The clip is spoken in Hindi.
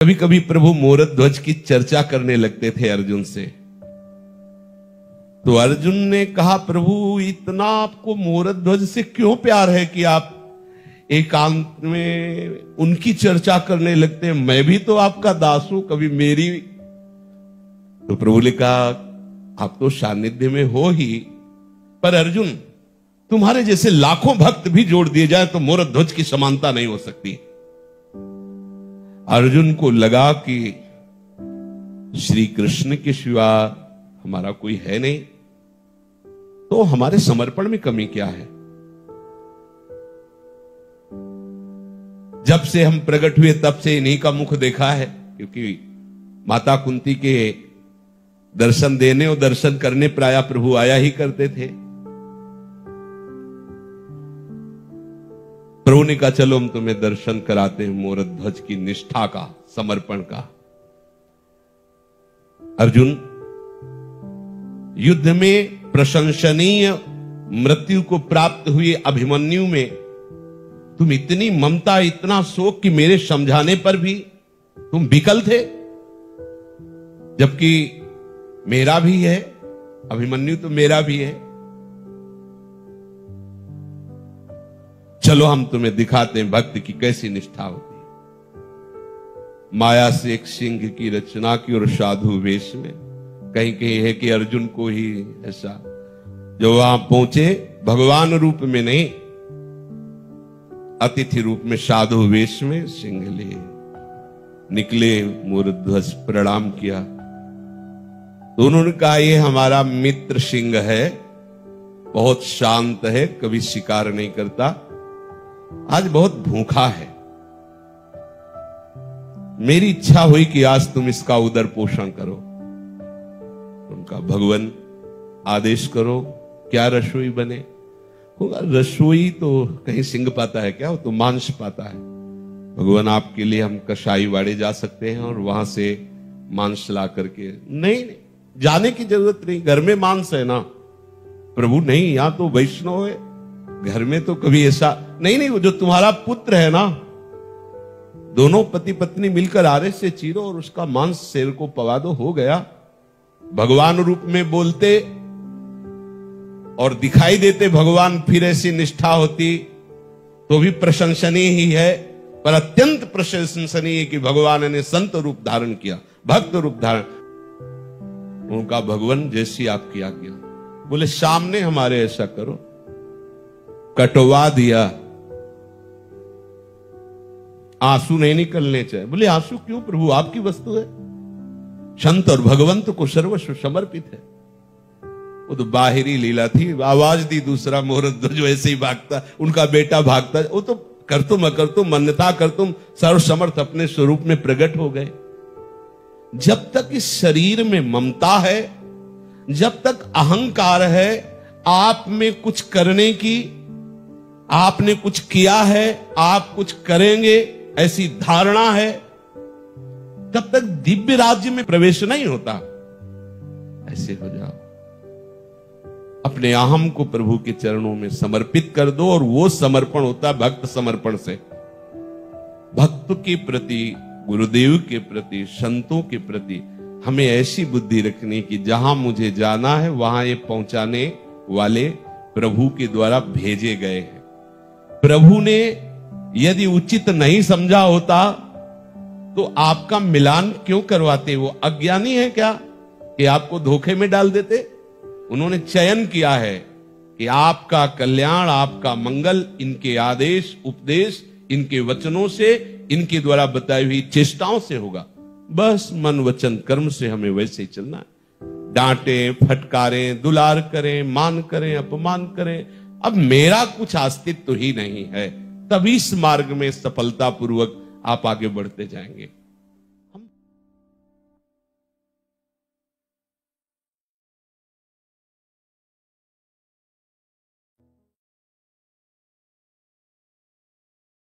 कभी कभी प्रभु मोरद ध्वज की चर्चा करने लगते थे अर्जुन से। तो अर्जुन ने कहा, प्रभु इतना आपको मोरद ध्वज से क्यों प्यार है कि आप एकांत में उनकी चर्चा करने लगते हैं? मैं भी तो आपका दास हूं, कभी मेरी। तो प्रभु ने कहा, आप तो सानिध्य में हो ही, पर अर्जुन तुम्हारे जैसे लाखों भक्त भी जोड़ दिए जाए तो मोरद ध्वज की समानता नहीं हो सकती। अर्जुन को लगा कि श्री कृष्ण के सिवा हमारा कोई है नहीं, तो हमारे समर्पण में कमी क्या है? जब से हम प्रकट हुए तब से इन्हीं का मुख देखा है, क्योंकि माता कुंती के दर्शन देने और दर्शन करने प्रायः प्रभु आया ही करते थे। प्रभु ने कहा, चलो हम तुम्हें दर्शन कराते हैं मोरद ध्वज की निष्ठा का, समर्पण का। अर्जुन, युद्ध में प्रशंसनीय मृत्यु को प्राप्त हुए अभिमन्यु में तुम इतनी ममता, इतना शोक कि मेरे समझाने पर भी तुम विकल थे, जबकि मेरा भी है, अभिमन्यु तो मेरा भी है। चलो हम तुम्हें दिखाते हैं भक्त की कैसी निष्ठा होती है। माया से एक सिंह की रचना की और साधु वेश में, कहीं कहीं है कि अर्जुन को ही ऐसा, जो वहां पहुंचे भगवान रूप में नहीं, अतिथि रूप में साधु वेश में सिंह लिए निकले, मोरद ध्वज प्रणाम किया। तो उन्होंने कहा, ये हमारा मित्र सिंह है, बहुत शांत है, कभी शिकार नहीं करता, आज बहुत भूखा है। मेरी इच्छा हुई कि आज तुम इसका उदर पोषण करो। उनका, भगवान आदेश करो, क्या रसोई बने? होगा रसोई तो कहीं सिंह पाता है क्या? वो तो मांस पाता है। भगवान, आपके लिए हम कसाई वाड़े जा सकते हैं और वहां से मांस ला करके। नहीं, जाने की जरूरत नहीं, घर में मांस है ना। प्रभु, नहीं, यहां तो वैष्णव है, घर में तो कभी ऐसा नहीं। वो जो तुम्हारा पुत्र है ना, दोनों पति पत्नी मिलकर आरे से चीरो और उसका मांस शेर को पवा दो, हो गया। भगवान रूप में बोलते और दिखाई देते भगवान, फिर ऐसी निष्ठा होती तो भी प्रशंसनीय ही है, पर अत्यंत प्रशंसनीय कि भगवान ने संत रूप धारण किया, भक्त रूप धारण। उनका, भगवान जैसी आपकी आज्ञा। बोले, सामने हमारे ऐसा करो, कटवा दिया, आंसू नहीं निकलने चाहिए। बोले, आंसू क्यों प्रभु, आपकी वस्तु है। संत और भगवंत को सर्वस्व समर्पित है। वो तो बाहरी लीला थी, आवाज दी, दूसरा मोरद ध्वज ऐसे ही भागता, उनका बेटा भागता, वो तो कर तुम अकर तुम मन्यता कर तुम सर्वसमर्थ अपने स्वरूप में प्रकट हो गए। जब तक इस शरीर में ममता है, जब तक अहंकार है, आप में कुछ करने की, आपने कुछ किया है, आप कुछ करेंगे, ऐसी धारणा है, तब तक दिव्य राज्य में प्रवेश नहीं होता। ऐसे हो जाओ, अपने अहम को प्रभु के चरणों में समर्पित कर दो, और वो समर्पण होता है भक्त समर्पण से। भक्त के प्रति, गुरुदेव के प्रति, संतों के प्रति हमें ऐसी बुद्धि रखनी कि जहां मुझे जाना है वहां ये पहुंचाने वाले प्रभु के द्वारा भेजे गए हैं। प्रभु ने यदि उचित नहीं समझा होता तो आपका मिलान क्यों करवाते? वो अज्ञानी है क्या कि आपको धोखे में डाल देते? उन्होंने चयन किया है कि आपका कल्याण, आपका मंगल इनके आदेश, उपदेश, इनके वचनों से, इनके द्वारा बताई हुई चेष्टाओं से होगा। बस मन वचन कर्म से हमें वैसे ही चलना है। डांटें, फटकारें, दुलार करें, मान करें, अपमान करें, अब मेरा कुछ अस्तित्व ही नहीं है, तभी इस मार्ग में सफलता पूर्वक आप आगे बढ़ते जाएंगे।